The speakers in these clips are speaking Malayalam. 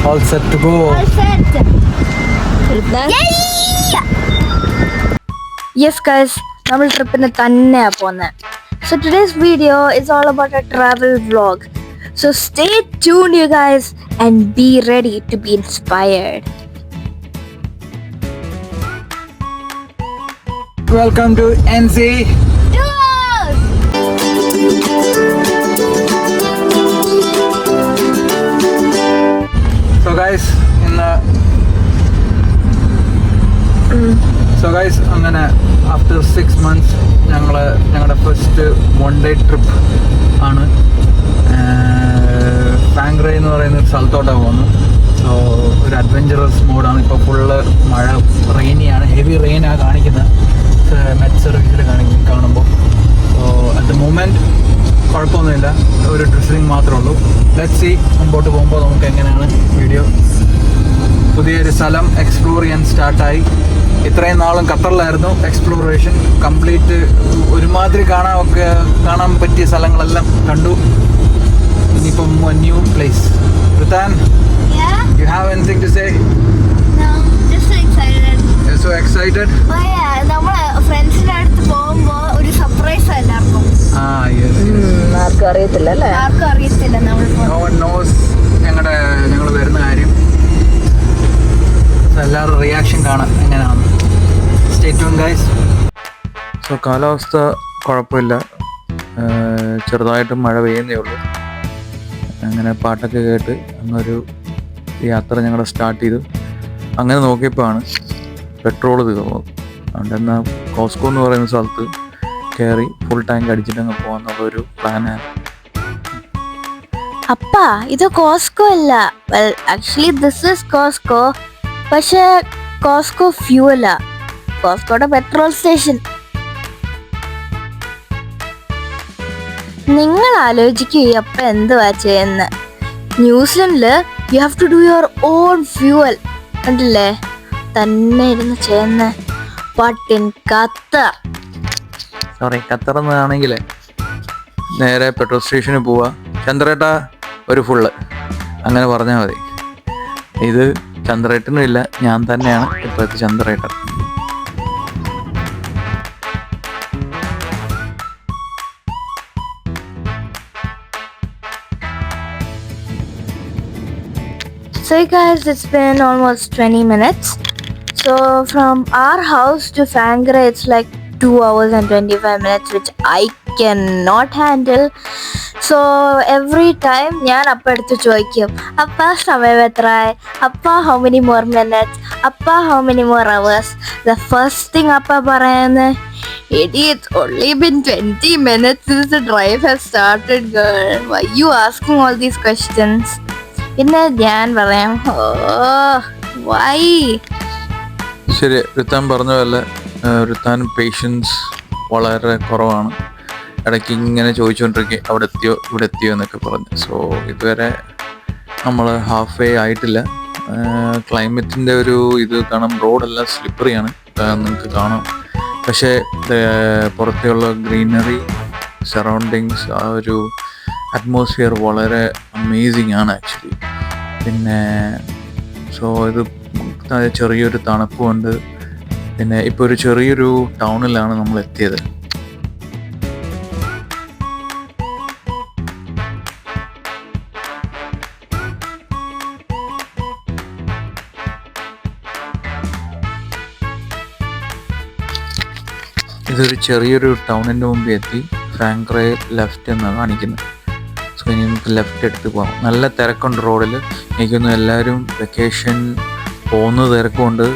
All set to go. All set. Yes guys, നമ്മൾ ട്രിപ്പിന് തന്നെയാ പോന്നെ. So today's video is all about a travel vlog. So stay tuned you guys and be ready to be inspired. Welcome to NC. So guys, അങ്ങനെ ആഫ്റ്റർ 6 months ഞങ്ങളുടെ ഫസ്റ്റ് വൺ ഡേ ട്രിപ്പ് ആണ്. ഫാങ്റേ എന്ന് പറയുന്ന ഒരു സ്ഥലത്തോട്ടാണ് പോകുന്നത്. സോ ഒരു അഡ്വഞ്ചറസ് മോഡാണ്. ഇപ്പോൾ ഫുള്ള് മഴ, റെയിനിയാണ്, ഹെവി റെയിനാണ് കാണിക്കുന്നത് മെറ്റ് സർവീസിൽ കാണുമ്പോൾ. സോ അറ്റ് ദ മൊമെൻറ്റ് കുഴപ്പമൊന്നുമില്ല, ഒരു ഡ്രിസലിംഗ് മാത്രമേ ഉള്ളൂ. ലെറ്റ്സ് സീ മുമ്പോട്ട് പോകുമ്പോൾ നമുക്ക് എങ്ങനെയാണ് വീഡിയോ. പുതിയൊരു സ്ഥലം എക്സ്പ്ലോർ ചെയ്യാൻ സ്റ്റാർട്ടായി. ഇത്രയും നാളും ഖത്തറിലായിരുന്നു എക്സ്പ്ലോറേഷൻ. കംപ്ലീറ്റ് ഒരുമാതിരി കാണാൻ പറ്റിയ സ്ഥലങ്ങളെല്ലാം കണ്ടു. ഇനിയിപ്പം new place. Rithan, you have anything to say? No, just so excited. You're so excited? Oh yeah, നമ്മളെ ഫ്രണ്ട്സിന്റെ അടുത്ത് പോകുമ്പോൾ ഒരു സർപ്രൈസ് എല്ലാവർക്കും. Yes. ആർക്കും അറിയത്തില്ല അല്ലേ? ആർക്കും അറിയത്തില്ല നമ്മൾ No one knows ഞങ്ങൾ വരുന്ന കാര്യം. എല്ലാവരുടെ റിയാക്ഷൻ കാണാം എങ്ങനെയാണ്. Stay tuned guys. സോ കാലാവസ്ഥ കുഴപ്പമില്ല, ചെറുതായിട്ട് മഴ പെയ്യുന്നേ ഉള്ളൂ. അങ്ങനെ പാട്ടൊക്കെ കേട്ട് അങ്ങൊരു യാത്ര ഞങ്ങൾ സ്റ്റാർട്ട് ചെയ്തു. അങ്ങനെ നോക്കിയപ്പോഴാണ് പെട്രോൾ തീർന്നത്. അതുകൊണ്ട് എന്നാൽ കോസ്കോ എന്ന് പറയുന്ന സ്ഥലത്ത് കയറി ഫുൾ ടാങ്ക് അടിച്ചിട്ട് അങ്ങ് പോകാന്നുള്ളൊരു പ്ലാനാണ്. അപ്പാ ഇത് കോസ്കോ അല്ല. Well actually this is Costco, പക്ഷേ കോസ്കോ ഫ്യൂവലാ, കോസ്കോയുടെ പെട്രോൾ സ്റ്റേഷൻ. നിങ്ങൾ ആലോചിക്കുക അപ്പം എന്തുവാ ചെയ്യുന്ന. ന്യൂസിലൻഡില് you have to do your own fuel. കണ്ടില്ലേ, തന്നെ ഇരുന്ന് ചെയ്യുന്ന. ബട്ട് ഇൻ ഖത്തർ, ഖത്തർ എന്നാണെങ്കിലേ നേരെ പെട്രോൾ സ്റ്റേഷനിൽ പോവാ, ചന്ദ്രേട്ടാ ഒരു ഫുള്ള്, അങ്ങനെ പറഞ്ഞാൽ മതി. ഇത് ചന്ദ്രേട്ടനും ഇല്ല, ഞാൻ തന്നെയാണ് ഇപ്പോഴത്തെ ചന്ദ്രേട്ടൻ. So guys, it's been almost 20 minutes. So from our house to Fangre it's like 2 hours and 25 minutes, which I cannot handle. So every time ഞാൻ അപ്പ എടുത്ത് ചോദിക്കും, അപ്പ സമയം എത്രയായി, അപ്പ how many more minutes, അപ്പ how many more hours. The first thing അപ്പ പറയുന്നത്, it's only been 20 minutes since the drive has started girl, why you asking all these questions. പിന്നെ ഞാൻ പറയാം, why. ശരി, ഋത്താൻ പറഞ്ഞ പോലെ ഋത്താൻ പേഷ്യൻസ് വളരെ കുറവാണ്. ഇടയ്ക്ക് ഇങ്ങനെ ചോദിച്ചുകൊണ്ടിരിക്കും അവിടെ എത്തിയോ ഇവിടെ എത്തിയോ എന്നൊക്കെ പറഞ്ഞ്. സോ ഇതുവരെ നമ്മൾ ഹാഫ് വേ ആയിട്ടില്ല. ക്ലൈമറ്റിൻ്റെ ഒരു ഇത് കാണാം, റോഡെല്ലാം സ്ലിപ്പറിയാണ്, നിങ്ങൾക്ക് കാണാം. പക്ഷേ പുറത്തെയുള്ള ഗ്രീനറി, സറൗണ്ടിങ്സ്, ആ ഒരു അറ്റ്മോസ്ഫിയർ വളരെ അമേസിങ് ആണ് ആക്ച്വലി. പിന്നെ ഇത് ചെറിയൊരു തണുപ്പുണ്ട്. പിന്നെ ഇപ്പോൾ ഒരു ചെറിയൊരു ടൗണിലാണ് നമ്മൾ എത്തിയത്. ഇതൊരു ചെറിയൊരു ടൗണിൻ്റെ മുമ്പ് എത്തി. ഫ്രാങ്ക്രേ ലെഫ്റ്റ് എന്നാണ് കാണിക്കുന്നത്. സോ ഇനി നമുക്ക് ലെഫ്റ്റ് എടുത്ത് പോകാം. നല്ല തിരക്കുണ്ട് റോഡിൽ. എനിക്കൊന്നും എല്ലാവരും വെക്കേഷൻ പോകുന്ന തിരക്കുണ്ട്,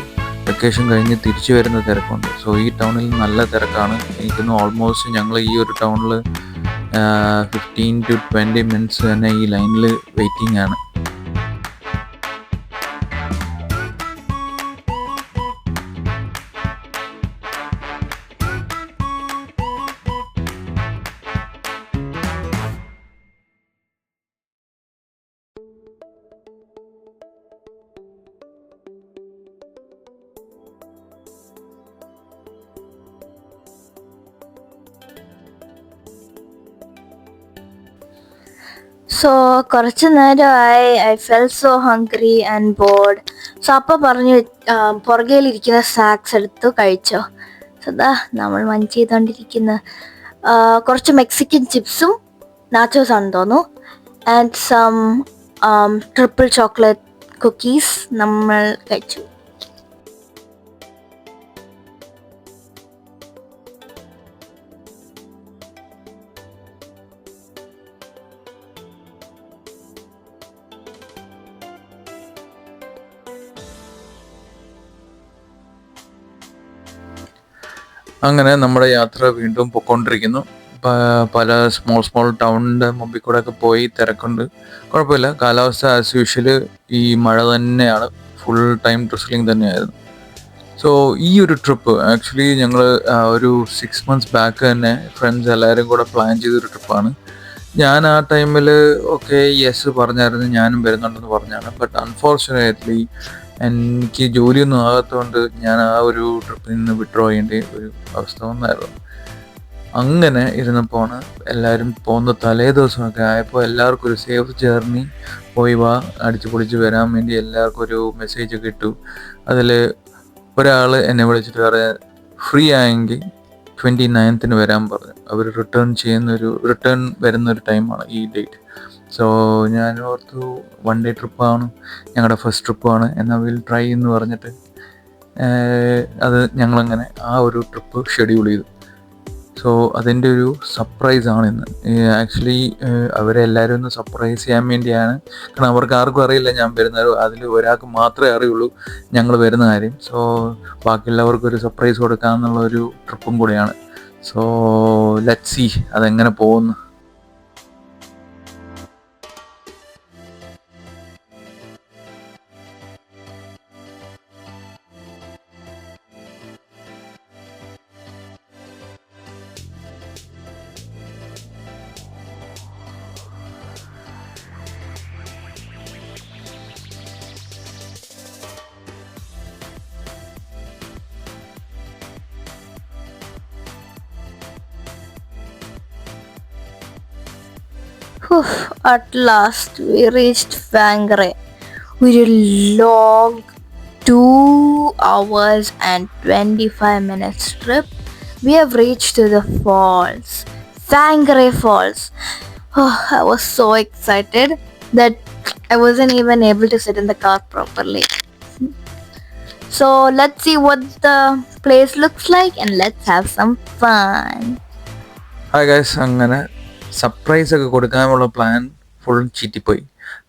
വെക്കേഷൻ കഴിഞ്ഞ് തിരിച്ചു വരുന്ന തിരക്കുണ്ട്. സോ ഈ ടൗണിൽ നല്ല തിരക്കാണ്. എനിക്കൊന്ന് ഓൾമോസ്റ്റ് ഞങ്ങൾ ഈ ഒരു ടൗണിൽ 15 to 20 minutes തന്നെ ഈ ലൈനിൽ വെയിറ്റിംഗ് ആണ്. സോ കുറച്ച് നേരമായി I felt so hungry and bored. So അപ്പ പറഞ്ഞു പുറകയിലിരിക്കുന്ന സ്നാക്സ് എടുത്തു കഴിച്ചോ. സോ ദാ നമ്മൾ മഞ്ച് ചെയ്തുകൊണ്ടിരിക്കുന്ന കുറച്ച് മെക്സിക്കൻ ചിപ്സും നാച്ചോസ് ആണെന്ന് തോന്നുന്നു and some triple chocolate cookies നമ്മൾ കഴിച്ചു. അങ്ങനെ നമ്മുടെ യാത്ര വീണ്ടും പൊയ്ക്കൊണ്ടിരിക്കുന്നു. പല സ്മോൾ ടൗണിൻ്റെ മുമ്പിൽ കൂടെ ഒക്കെ പോയി തിരക്കുണ്ട്. കുഴപ്പമില്ല, കാലാവസ്ഥ ആസ് യൂഷ്വല് ഈ മഴ തന്നെയാണ്, ഫുൾ ടൈം ഡ്രിസ്ലിംഗ് തന്നെയായിരുന്നു. സോ ഈ ഒരു ട്രിപ്പ് ആക്ച്വലി ഞങ്ങൾ ഒരു 6 months ബാക്ക് തന്നെ ഫ്രണ്ട്സ് എല്ലാവരും കൂടെ പ്ലാൻ ചെയ്തൊരു ട്രിപ്പാണ്. ഞാൻ ആ ടൈമിൽ ഓക്കെ യെസ് പറഞ്ഞായിരുന്നു, ഞാനും വരുന്നുണ്ടെന്ന് പറഞ്ഞാണ്. ബട്ട് അൺഫോർച്ചുനേറ്റ്ലി എനിക്ക് ജോലിയൊന്നും ആകാത്തതുകൊണ്ട് ഞാൻ ആ ഒരു ട്രിപ്പിൽ നിന്ന് വിഡ്രോ ചെയ്യേണ്ട ഒരു അവസ്ഥ വന്നായിരുന്നു. അങ്ങനെ ഇരുന്നപ്പോൾ എല്ലാവരും പോകുന്ന തലേ ദിവസമൊക്കെ ആയപ്പോൾ എല്ലാവർക്കും ഒരു സേഫ് ജേർണി, പോയി വാ അടിച്ചു പൊളിച്ച് വരാൻ വേണ്ടി എല്ലാവർക്കും ഒരു മെസ്സേജ് ഒക്കെ ഇട്ടു. അതിൽ ഒരാൾ എന്നെ വിളിച്ചിട്ട് പറയാൻ ഫ്രീ ആയെങ്കിൽ 29th വരാൻ പറഞ്ഞു. അവർ റിട്ടേൺ വരുന്നൊരു ടൈമാണ് ഈ ഡേറ്റ്. സോ ഞാൻ ഓർത്തു 1 day ട്രിപ്പാണ്, ഞങ്ങളുടെ ഫസ്റ്റ് ട്രിപ്പാണ്, എന്നാൽ വിൽ ട്രൈ എന്ന് പറഞ്ഞിട്ട് അത് ഞങ്ങളങ്ങനെ ആ ഒരു ട്രിപ്പ് ഷെഡ്യൂൾ ചെയ്തു. സോ അതിൻ്റെ ഒരു സർപ്രൈസാണ് ഇന്ന്. ആക്ച്വലി അവരെല്ലാവരും ഒന്ന് സർപ്രൈസ് ചെയ്യാൻ വേണ്ടിയാണ്. കാരണം അവർക്ക് ആർക്കും അറിയില്ല ഞാൻ വരുന്നത്, അതിൽ ഒരാൾക്ക് മാത്രമേ അറിയുള്ളൂ ഞങ്ങൾ വരുന്ന കാര്യം. സോ ബാക്കിയുള്ളവർക്കും ഒരു സർപ്രൈസ് കൊടുക്കാമെന്നുള്ള ഒരു ട്രിപ്പും കൂടെയാണ്. സോ ലെറ്റ്സ് സീ അതെങ്ങനെ പോകുന്നു. At last we reached Fangre. ഒരു long 2 hours and 25 minutes trip. We have reached to the falls, Fangre Falls. I was so excited that I wasn't even able to sit in the car properly. So let's see what the place looks like and let's have some fun. Hi guys, അങ്ങനെ സർപ്രൈസ് ഒക്കെ കൊടുക്കാനുള്ള പ്ലാൻ ഫുൾ ചീറ്റിപ്പോയി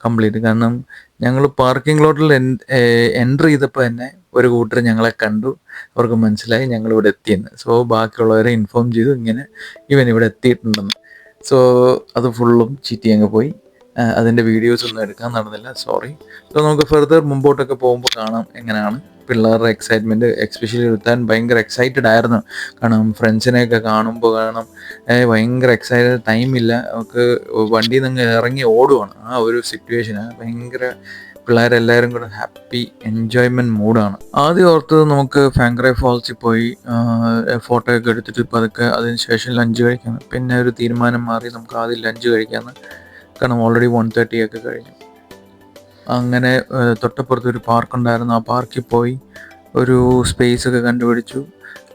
കംപ്ലീറ്റ്. കാരണം ഞങ്ങൾ പാർക്കിംഗ് ലോട്ടിൽ എൻ്റർ ചെയ്തപ്പോൾ തന്നെ ഒരു കൂട്ടർ ഞങ്ങളെ കണ്ടു, അവർക്ക് മനസ്സിലായി ഞങ്ങൾ ഇവിടെ എത്തിയെന്ന്. സോ ബാക്കിയുള്ളവരെ ഇൻഫോം ചെയ്തു ഇങ്ങനെ ഇവൻ ഇവിടെ എത്തിയിട്ടുണ്ടെന്ന്. സോ അത് ഫുള്ളും ചീറ്റി അങ്ങ് പോയി. അതിൻ്റെ വീഡിയോസ് ഒന്നും എടുക്കാൻ നടന്നില്ല, സോറി. സോ നമുക്ക് ഫെർദർ മുമ്പോട്ടൊക്കെ പോകുമ്പോൾ കാണാം എങ്ങനെയാണ് പിള്ളേരുടെ എക്സൈറ്റ്മെൻറ്റ്. എക്സ്പെഷ്യലി എടുത്താൻ ഭയങ്കര എക്സൈറ്റഡ് ആയിരുന്നു. കാരണം ഫ്രണ്ട്സിനെയൊക്കെ കാണുമ്പോൾ കാരണം ഭയങ്കര എക്സൈറ്റഡ്, ടൈമില്ല, നമുക്ക് വണ്ടിയിൽ നിന്ന് ഇറങ്ങി ഓടുവാണ്. ആ ഒരു സിറ്റുവേഷനാണ് ഭയങ്കര. പിള്ളേരെല്ലാവരും കൂടെ ഹാപ്പി എൻജോയ്മെൻറ്റ് മൂഡാണ്. ആദ്യം ഓർത്തത് നമുക്ക് ഫാങ്ക്രെ ഫാൾസിൽ പോയി ഫോട്ടോ ഒക്കെ എടുത്തിട്ട് പതുക്കെ അതിന് ശേഷം ലഞ്ച് കഴിക്കാമെന്ന്. പിന്നെ ഒരു തീരുമാനം മാറി നമുക്ക് ആദ്യം ലഞ്ച് കഴിക്കാമെന്ന്. കാരണം ഓൾറെഡി 1:30 ഒക്കെ കഴിഞ്ഞു. അങ്ങനെ തൊട്ടപ്പുറത്ത് ഒരു പാർക്കുണ്ടായിരുന്നു, ആ പാർക്കിൽ പോയി ഒരു സ്പേസ് ഒക്കെ കണ്ടുപിടിച്ചു.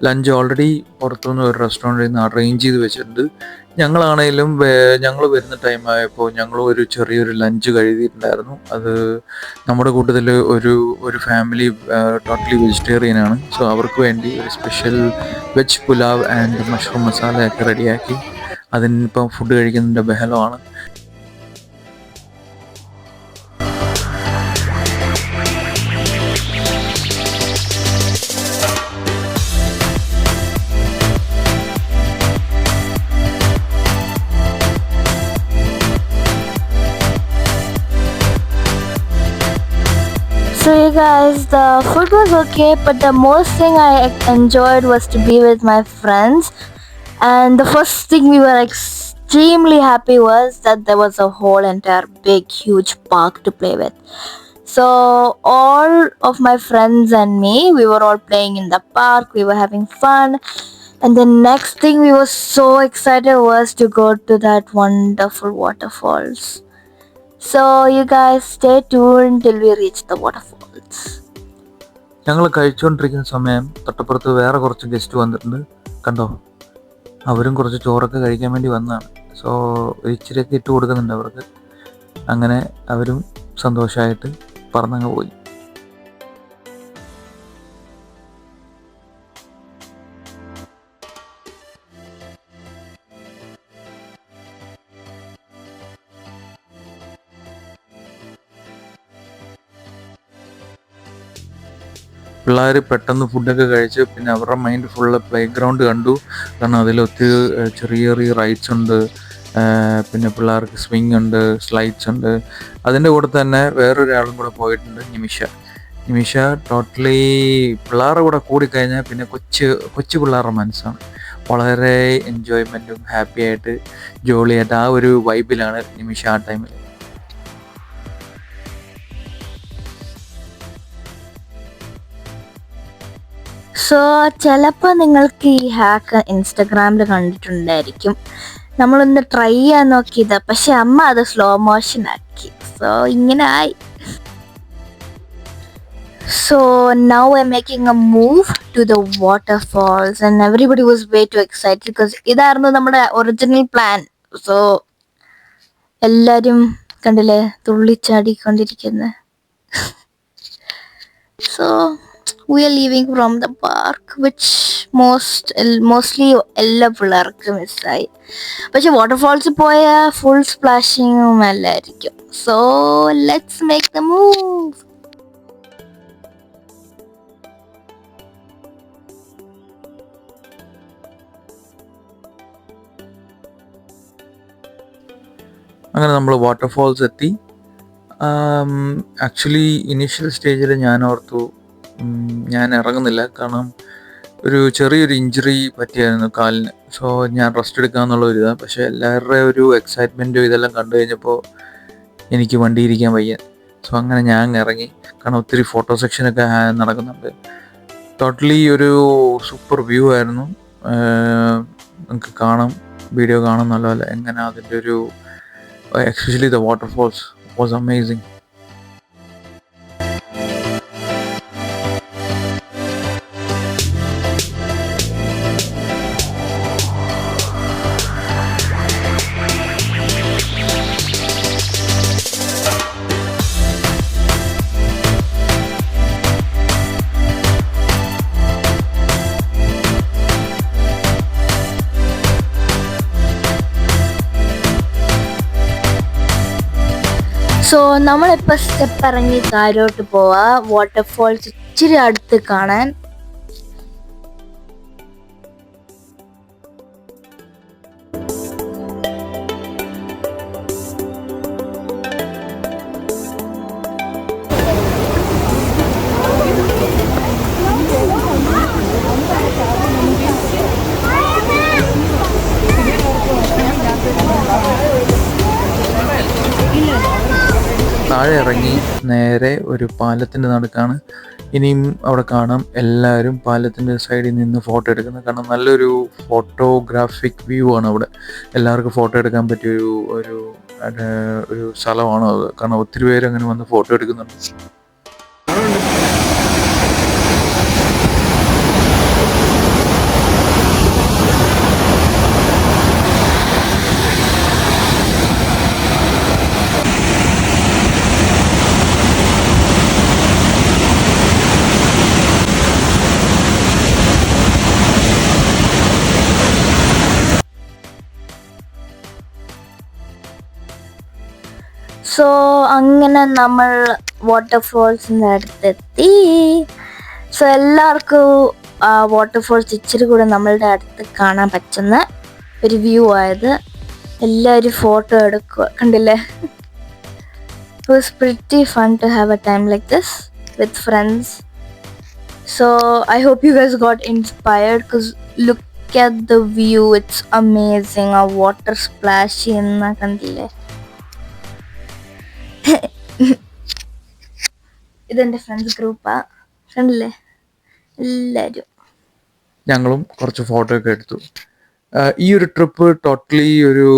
ലഞ്ച് ഓൾറെഡി പുറത്തുനിന്ന് ഒരു റെസ്റ്റോറൻറ്റിൽ നിന്ന് അറേഞ്ച് ചെയ്ത് വെച്ചിട്ടുണ്ട്. ഞങ്ങളാണേലും ഞങ്ങൾ വരുന്ന ടൈമായപ്പോൾ ഞങ്ങൾ ഒരു ചെറിയൊരു ലഞ്ച് കഴുകിയിട്ടുണ്ടായിരുന്നു. അത് നമ്മുടെ കൂട്ടത്തിൽ ഒരു ഫാമിലി ടോട്ടലി വെജിറ്റേറിയൻ ആണ്. സോ അവർക്ക് വേണ്ടി ഒരു special veg pulao and mushroom മസാലയൊക്കെ റെഡിയാക്കി അതിനിപ്പം ഫുഡ് കഴിക്കുന്നതിൻ്റെ ബഹളമാണ്. So you guys, the food was okay, but the most thing I enjoyed was to be with my friends. And the first thing we were extremely happy was that there was a whole entire big huge park to play with. So all of my friends and me, we were all playing in the park, we were having fun. And the next thing we were so excited was to go to that wonderful waterfalls. So you guys stay tuned till we reach the waterfalls. ഞങ്ങൾ കഴിച്ചുകൊണ്ടിരിക്കുന്ന സമയം തൊട്ടപ്പുറത്ത് വേറെ കുറച്ച് ഗസ്റ്റ് വന്നിട്ടുണ്ട്. കണ്ടോ, അവരും കുറച്ച് ചോറൊക്കെ കഴിക്കാൻ വേണ്ടി വന്നതാണ്. സോ ഇച്ചിരിയൊക്കെ ഇട്ട് കൊടുക്കുന്നുണ്ട് അവർക്ക്. അങ്ങനെ അവരും സന്തോഷമായിട്ട് പറന്നങ്ങ് പോയി. പിള്ളേർ പെട്ടെന്ന് ഫുഡൊക്കെ കഴിച്ച് പിന്നെ അവരുടെ മൈൻഡ് ഫുള്ള് പ്ലേ ഗ്രൗണ്ട് കണ്ടു. കാരണം അതിലൊത്തിരി ചെറിയ ചെറിയ റൈഡ്സ് ഉണ്ട്, പിന്നെ പിള്ളേർക്ക് സ്വിങ് ഉണ്ട്, സ്ലൈഡ്സ് ഉണ്ട്. അതിൻ്റെ കൂടെ തന്നെ വേറൊരാളും കൂടെ പോയിട്ടുണ്ട്, നിമിഷ. ടോട്ടലി പിള്ളേരുടെ കൂടെ കൂടിക്കഴിഞ്ഞാൽ പിന്നെ കൊച്ചു പിള്ളേരുടെ മനസ്സാണ്. വളരെ എൻജോയ്മെൻറ്റും ഹാപ്പി ആയിട്ട് ജോളിയായിട്ട് ആ ഒരു വൈബിലാണ് നിമിഷ ആ ടൈമിൽ. സോ ചിലപ്പോൾ നിങ്ങൾക്ക് ഈ ഹാക്ക് ഇൻസ്റ്റഗ്രാമിൽ കണ്ടിട്ടുണ്ടായിരിക്കും. നമ്മളൊന്ന് ട്രൈ ചെയ്യാൻ നോക്കിയത്, പക്ഷെ അമ്മ അത് സ്ലോ മോഷൻ ആക്കി. സോ ഇങ്ങനെ ആയി. So now we're making a move to the waterfalls and everybody was way too excited because ഇതായിരുന്നു നമ്മുടെ ഒറിജിനൽ പ്ലാൻ. സോ എല്ലാരും കണ്ടില്ലേ തുള്ളിച്ചാടിക്കൊണ്ടിരിക്കുന്നത്. So we are leaving from the park, which mostly എല്ലാ പിള്ളേർക്ക് മിസ്സായി. പക്ഷെ വാട്ടർഫാൾസ് പോയ ഫുൾ സ്പ്ലാഷിങ്ങും എല്ലായിരിക്കും. So let's make the move. അങ്ങനെ നമ്മൾ വാട്ടർഫാൾസ് എത്തി. ആക്ച്വലി ഇനീഷ്യൽ സ്റ്റേജിൽ ഞാൻ ഓർത്തു ഞാൻ ഇറങ്ങുന്നില്ല, കാരണം ഒരു ചെറിയൊരു ഇഞ്ചുറി പറ്റിയായിരുന്നു കാലിന്. സോ ഞാൻ റെസ്റ്റ് എടുക്കാമെന്നുള്ള ഒരു ഇതാണ്. പക്ഷേ എല്ലാവരുടെ ഒരു എക്സൈറ്റ്മെൻറ്റും ഇതെല്ലാം കണ്ടു കഴിഞ്ഞപ്പോൾ എനിക്ക് വണ്ടി ഇരിക്കാൻ വയ്യ. സോ അങ്ങനെ ഞാൻ ഇറങ്ങി, കാരണം ഒത്തിരി ഫോട്ടോ സെക്ഷനൊക്കെ നടക്കുന്നുണ്ട്. ടോട്ടലി ഒരു സൂപ്പർ വ്യൂ ആയിരുന്നു. നിങ്ങൾക്ക് കാണാം, വീഡിയോ കാണാം നല്ലപോലെ എങ്ങനെ അതിൻ്റെ ഒരു especially the waterfalls was amazing. So നമ്മളിപ്പോൾ സ്റ്റെപ്പ് ഇറങ്ങി താഴോട്ട് പോവാ, വാട്ടർഫാൾസ് ഇച്ചിരി അടുത്ത് കാണാൻ. താഴെ ഇറങ്ങി നേരെ ഒരു പാലത്തിൻ്റെ നടുക്കാണ്. ഇനിയും അവിടെ കാണാം എല്ലാവരും പാലത്തിൻ്റെ സൈഡിൽ നിന്ന് ഫോട്ടോ എടുക്കുന്നത്. കാരണം നല്ലൊരു ഫോട്ടോഗ്രാഫിക് വ്യൂ ആണ് അവിടെ. എല്ലാവർക്കും ഫോട്ടോ എടുക്കാൻ പറ്റിയ ഒരു സ്ഥലമാണ് അത്. കാരണം ഒത്തിരി പേര് അങ്ങനെ വന്ന് ഫോട്ടോ എടുക്കുന്നുണ്ട്. സോ അങ്ങനെ നമ്മൾ വാട്ടർഫാൾസിൻ്റെ അടുത്തെത്തി. സോ എല്ലാവർക്കും വാട്ടർഫാൾസ് ഇച്ചിരി കൂടെ നമ്മളുടെ അടുത്ത് കാണാൻ പറ്റുന്ന ഒരു വ്യൂ ആയത്. എല്ലാവരും ഫോട്ടോ എടുക്കുക, കണ്ടില്ലേ? It was pretty fun to have a time like this with friends. So I hope you guys got inspired because look at the view, it's amazing. A water splash in കണ്ടില്ലേ? ഇതെന്റെ ഫ്രണ്ട്സ് ഗ്രൂപ്പാ, കണ്ടില്ലേ എല്ലാരും. ഞങ്ങളും കുറച്ച് ഫോട്ടോ ഒക്കെ എടുത്തു. ഈ ഒരു ട്രിപ്പ് ടോട്ടലി ഒരു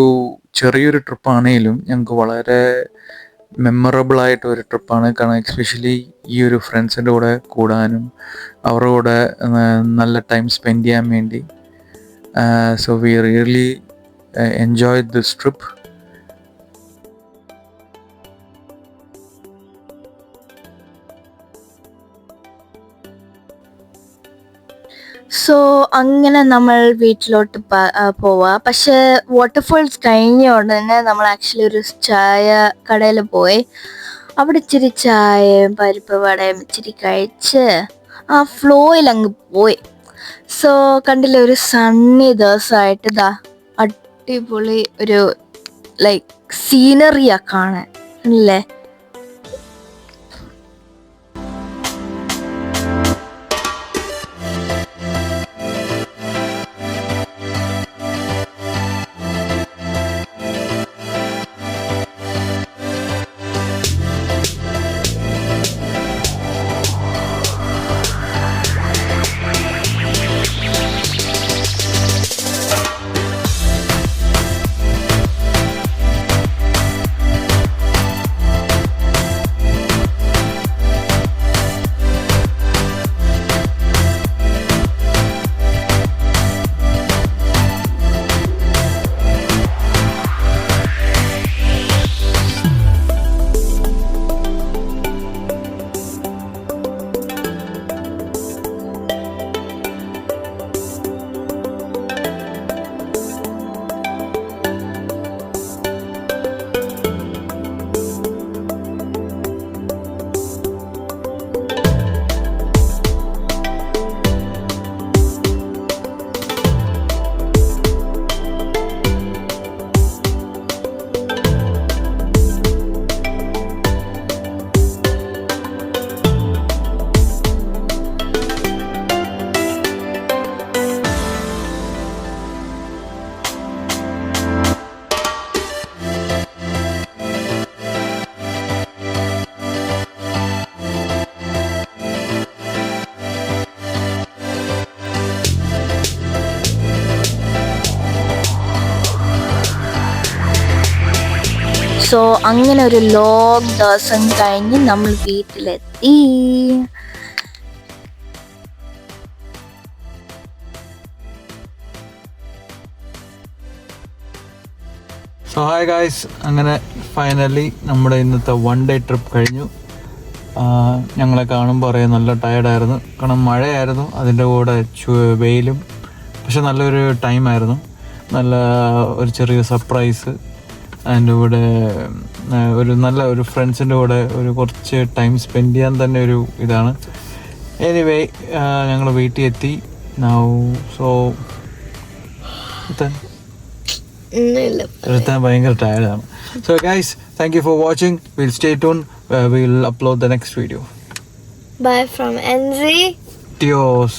ചെറിയൊരു ട്രിപ്പാണെങ്കിലും ഞങ്ങൾക്ക് വളരെ മെമ്മറബിൾ ആയിട്ട് ഒരു ട്രിപ്പാണ്. കാരണം എക്സ്പെഷ്യലി ഈ ഒരു ഫ്രണ്ട്സിൻ്റെ കൂടെ കൂടാനും അവരുടെ കൂടെ നല്ല ടൈം സ്പെൻഡ് ചെയ്യാൻ വേണ്ടി. So we really enjoy this trip. So അങ്ങനെ നമ്മൾ വീട്ടിലോട്ട് പോവാ. പക്ഷെ വാട്ടർഫോൾസ് കഴിഞ്ഞ ഉടനെ നമ്മൾ ആക്ച്വലി ഒരു ചായ കടയിൽ പോയി. അവിടെ ഇച്ചിരി ചായയും പരിപ്പ് വടയും ഇച്ചിരി കഴിച്ച് ആ ഫ്ലോയിൽ അങ്ങ് പോയി. സോ കണ്ടില്ലേ, ഒരു സണ്ണി ദിവസമായിട്ട് ഇതാ അടിപൊളി ഒരു ലൈക്ക് സീനറിയാ കാണാൻ അല്ലേ. സോ അങ്ങനെ ഒരു ലോങ് ദിവസം കഴിഞ്ഞ് നമ്മൾ വീട്ടിലെത്തി. സോ ഹായ് ഗായ്സ്, അങ്ങനെ ഫൈനലി നമ്മുടെ ഇന്നത്തെ 1 day ട്രിപ്പ് കഴിഞ്ഞു. ഞങ്ങളെ കാണുമ്പോൾ അറിയാം നല്ല ടയർഡായിരുന്നു. കാരണം മഴയായിരുന്നു, അതിൻ്റെ കൂടെ വെയിലും. പക്ഷെ നല്ലൊരു ടൈമായിരുന്നു. നല്ല ഒരു ചെറിയ സർപ്രൈസ്, അതിൻ്റെ കൂടെ ഒരു നല്ല ഒരു ഫ്രണ്ട്സിൻ്റെ കൂടെ ഒരു കുറച്ച് ടൈം സ്പെൻഡ് ചെയ്യാൻ തന്നെ ഒരു ഇതാണ്. എനിവേ ഞങ്ങൾ വീട്ടിൽ എത്തി നൗ. സോ എടുത്താൻ ഭയങ്കര ടയർഡാണ്. So guys, thank you for watching. Will stay tune. Will upload the next video. Bye from NC. Adios.